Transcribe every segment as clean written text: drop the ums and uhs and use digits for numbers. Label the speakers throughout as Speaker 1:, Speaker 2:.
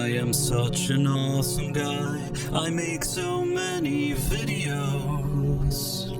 Speaker 1: I am such an awesome guy. I make so many videos.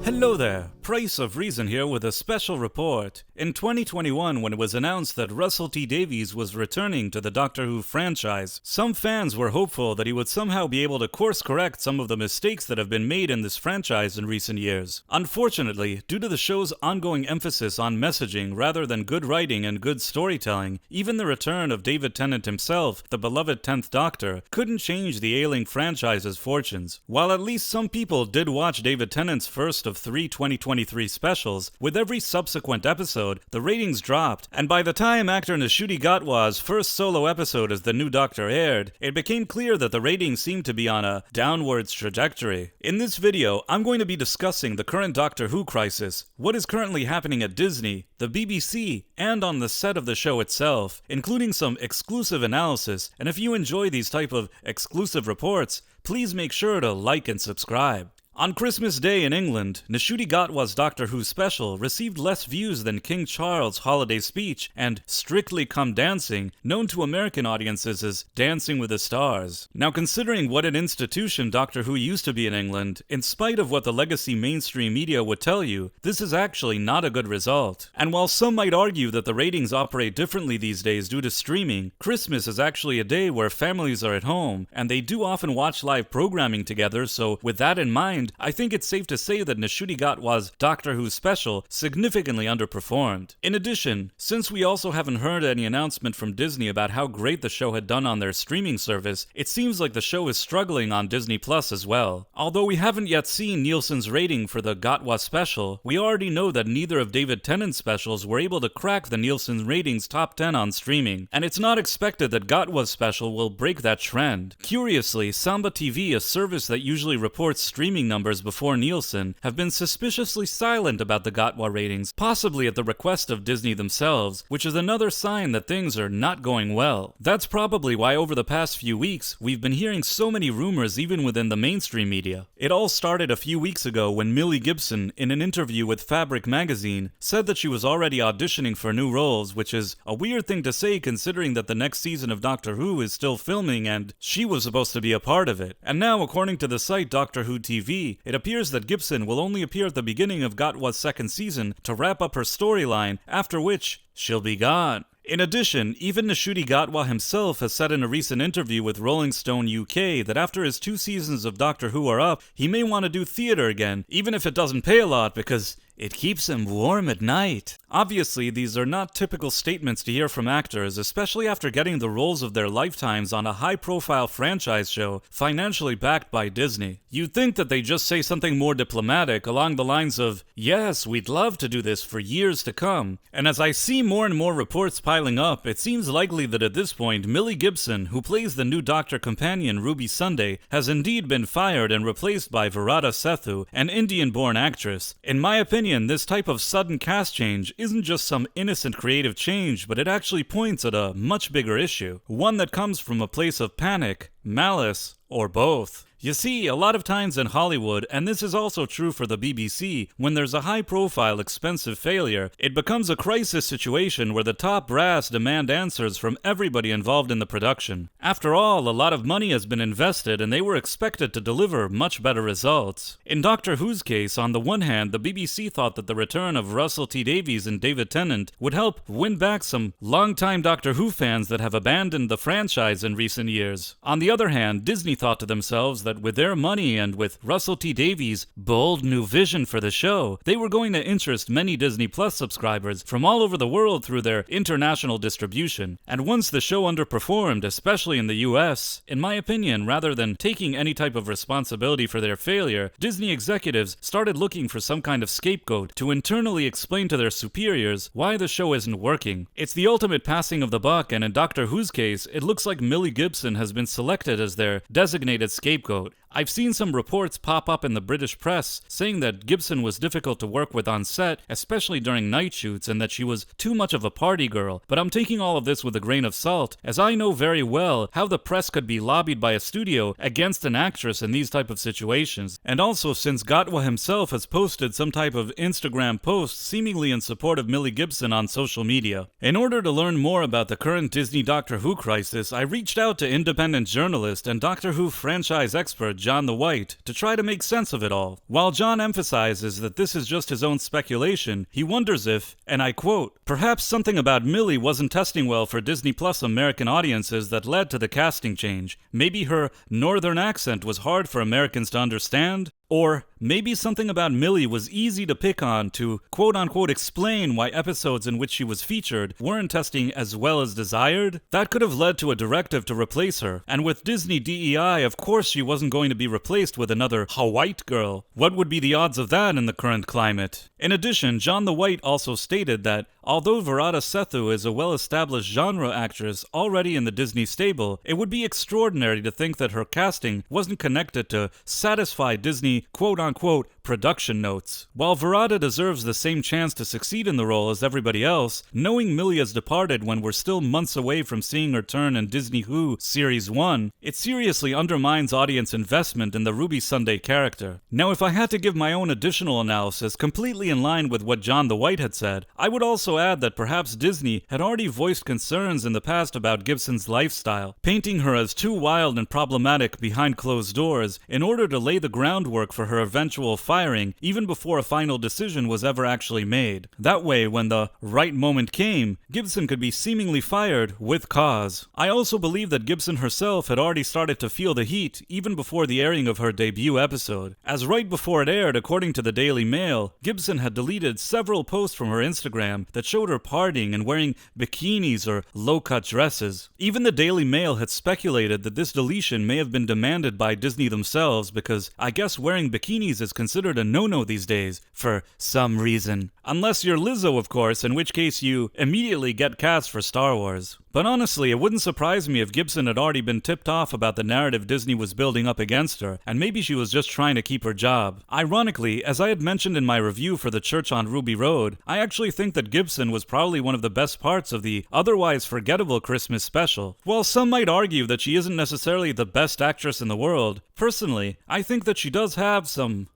Speaker 2: Hello there, Price of Reason here with a special report. In 2021, when it was announced that Russell T Davies was returning to the Doctor Who franchise, some fans were hopeful that he would somehow be able to course correct some of the mistakes that have been made in this franchise in recent years. Unfortunately, due to the show's ongoing emphasis on messaging rather than good writing and good storytelling, even the return of David Tennant himself, the beloved 10th Doctor, couldn't change the ailing franchise's fortunes. While at least some people did watch David Tennant's first of 3 2023 specials, with every subsequent episode, the ratings dropped, and by the time actor Ncuti Gatwa's first solo episode as the new Doctor aired, it became clear that the ratings seemed to be on a downwards trajectory. In this video, I'm going to be discussing the current Doctor Who crisis, what is currently happening at Disney, the BBC, and on the set of the show itself, including some exclusive analysis, and if you enjoy these type of exclusive reports, please make sure to like and subscribe. On Christmas Day in England, Ncuti Gatwa's Doctor Who special received less views than King Charles' holiday speech and Strictly Come Dancing, known to American audiences as Dancing with the Stars. Now, considering what an institution Doctor Who used to be in England, in spite of what the legacy mainstream media would tell you, this is actually not a good result. And while some might argue that the ratings operate differently these days due to streaming, Christmas is actually a day where families are at home, and they do often watch live programming together, so with that in mind, I think it's safe to say that Ncuti Gatwa's Doctor Who special significantly underperformed. In addition, since we also haven't heard any announcement from Disney about how great the show had done on their streaming service, it seems like the show is struggling on Disney Plus as well. Although we haven't yet seen Nielsen's rating for the Gatwa special, we already know that neither of David Tennant's specials were able to crack the Nielsen ratings top 10 on streaming, and it's not expected that Gatwa's special will break that trend. Curiously, Samba TV, a service that usually reports streaming numbers before Nielsen, have been suspiciously silent about the Gatwa ratings, possibly at the request of Disney themselves, which is another sign that things are not going well. That's probably why over the past few weeks, we've been hearing so many rumors even within the mainstream media. It all started a few weeks ago when Millie Gibson, in an interview with Fabric magazine, said that she was already auditioning for new roles, which is a weird thing to say considering that the next season of Doctor Who is still filming and she was supposed to be a part of it. And now, according to the site Doctor Who TV, it appears that Gibson will only appear at the beginning of Gatwa's second season to wrap up her storyline, after which she'll be gone. In addition, even Ncuti Gatwa himself has said in a recent interview with Rolling Stone UK that after his 2 seasons of Doctor Who are up, he may want to do theater again, even if it doesn't pay a lot, because it keeps him warm at night. Obviously, these are not typical statements to hear from actors, especially after getting the roles of their lifetimes on a high-profile franchise show, financially backed by Disney. You'd think that they just say something more diplomatic along the lines of, yes, we'd love to do this for years to come. And as I see more and more reports piling up, it seems likely that at this point, Millie Gibson, who plays the new Doctor companion Ruby Sunday, has indeed been fired and replaced by Varada Sethu, an Indian-born actress. In my opinion, this type of sudden cast change isn't just some innocent creative change, but it actually points at a much bigger issue, one that comes from a place of panic, malice, or both. You see, a lot of times in Hollywood, and this is also true for the BBC, when there's a high-profile, expensive failure, it becomes a crisis situation where the top brass demand answers from everybody involved in the production. After all, a lot of money has been invested and they were expected to deliver much better results. In Doctor Who's case, on the one hand, the BBC thought that the return of Russell T Davies and David Tennant would help win back some longtime Doctor Who fans that have abandoned the franchise in recent years. On the other hand, Disney thought to themselves that with their money and with Russell T Davies' bold new vision for the show, they were going to interest many Disney Plus subscribers from all over the world through their international distribution. And once the show underperformed, especially in the US, in my opinion, rather than taking any type of responsibility for their failure, Disney executives started looking for some kind of scapegoat to internally explain to their superiors why the show isn't working. It's the ultimate passing of the buck, and in Doctor Who's case, it looks like Millie Gibson has been selected as their designated scapegoat. I've seen some reports pop up in the British press saying that Gibson was difficult to work with on set, especially during night shoots, and that she was too much of a party girl, but I'm taking all of this with a grain of salt, as I know very well how the press could be lobbied by a studio against an actress in these type of situations. And also, since Gatwa himself has posted some type of Instagram post seemingly in support of Millie Gibson on social media. In order to learn more about the current Disney Doctor Who crisis, I reached out to independent journalist and Doctor Who franchise expert John the White to try to make sense of it all. While John emphasizes that this is just his own speculation, he wonders if, and I quote, "Perhaps something about Millie wasn't testing well for Disney Plus American audiences that led to the casting change. Maybe her northern accent was hard for Americans to understand? Or maybe something about Millie was easy to pick on to quote-unquote explain why episodes in which she was featured weren't testing as well as desired? That could have led to a directive to replace her. And with Disney DEI, of course she wasn't going to be replaced with another white girl. What would be the odds of that in the current climate?" In addition, John the White also stated that although Varada Sethu is a well-established genre actress already in the Disney stable, it would be extraordinary to think that her casting wasn't connected to satisfy Disney quote-unquote production notes. While Varada deserves the same chance to succeed in the role as everybody else, knowing Millie has departed when we're still months away from seeing her turn in Disney Who Series 1, it seriously undermines audience investment in the Ruby Sunday character. Now, if I had to give my own additional analysis completely in line with what John the White had said, I would also add that perhaps Disney had already voiced concerns in the past about Gibson's lifestyle, painting her as too wild and problematic behind closed doors in order to lay the groundwork for her eventual firing even before a final decision was ever actually made. That way, when the right moment came, Gibson could be seemingly fired with cause. I also believe that Gibson herself had already started to feel the heat even before the airing of her debut episode, as right before it aired, according to the Daily Mail, Gibson had deleted several posts from her Instagram that showed her partying and wearing bikinis or low-cut dresses. Even the Daily Mail had speculated that this deletion may have been demanded by Disney themselves because I guess wearing bikinis is considered a no-no these days, for some reason. Unless you're Lizzo, of course, in which case you immediately get cast for Star Wars. But honestly, it wouldn't surprise me if Gibson had already been tipped off about the narrative Disney was building up against her, and maybe she was just trying to keep her job. Ironically, as I had mentioned in my review for The Church on Ruby Road, I actually think that Gibson was probably one of the best parts of the otherwise forgettable Christmas special. While some might argue that she isn't necessarily the best actress in the world, personally, I think that she does have some,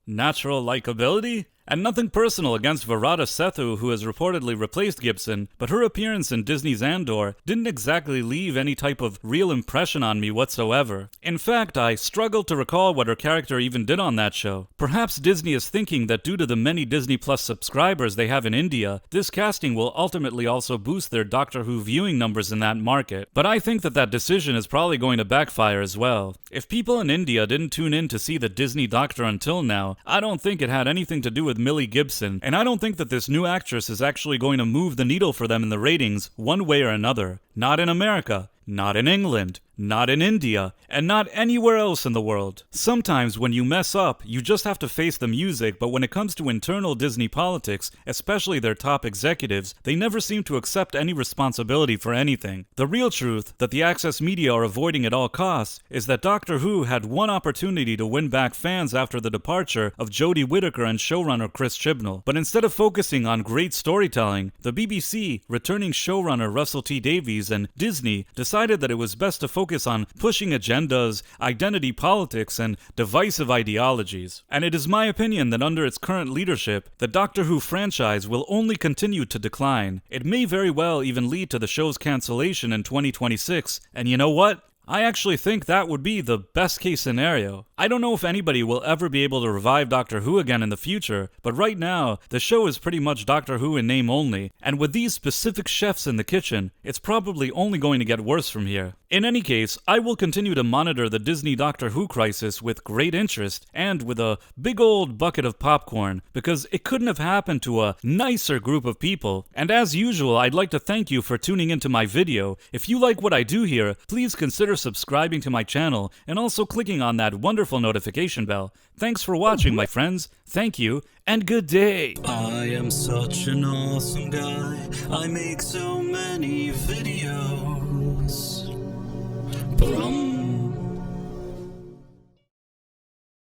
Speaker 2: natural likability? And nothing personal against Varada Sethu, who has reportedly replaced Gibson, but her appearance in Disney's Andor didn't exactly leave any type of real impression on me whatsoever. In fact, I struggled to recall what her character even did on that show. Perhaps Disney is thinking that due to the many Disney Plus subscribers they have in India, this casting will ultimately also boost their Doctor Who viewing numbers in that market. But I think that decision is probably going to backfire as well. If people in India didn't tune in to see the Disney Doctor until now, I don't think it had anything to do with Millie Gibson, and I don't think that this new actress is actually going to move the needle for them in the ratings one way or another. Not in America, not in England, not in India, and not anywhere else in the world. Sometimes when you mess up, you just have to face the music, but when it comes to internal Disney politics, especially their top executives, they never seem to accept any responsibility for anything. The real truth that the Access media are avoiding at all costs is that Doctor Who had one opportunity to win back fans after the departure of Jodie Whittaker and showrunner Chris Chibnall. But instead of focusing on great storytelling, the BBC, returning showrunner Russell T Davies, and Disney decided that it was best to focus on pushing agendas, identity politics, and divisive ideologies. And it is my opinion that under its current leadership, the Doctor Who franchise will only continue to decline. It may very well even lead to the show's cancellation in 2026, and you know what? I actually think that would be the best case scenario. I don't know if anybody will ever be able to revive Doctor Who again in the future, but right now, the show is pretty much Doctor Who in name only, and with these specific chefs in the kitchen, it's probably only going to get worse from here. In any case, I will continue to monitor the Disney Doctor Who crisis with great interest, and with a big old bucket of popcorn, because it couldn't have happened to a nicer group of people. And as usual, I'd like to thank you for tuning into my video. If you like what I do here, please consider subscribing to my channel, and also clicking on that wonderful notification bell. Thanks for watching, my friends. Thank you, and good day.
Speaker 1: I am such an awesome guy. I make so many videos. From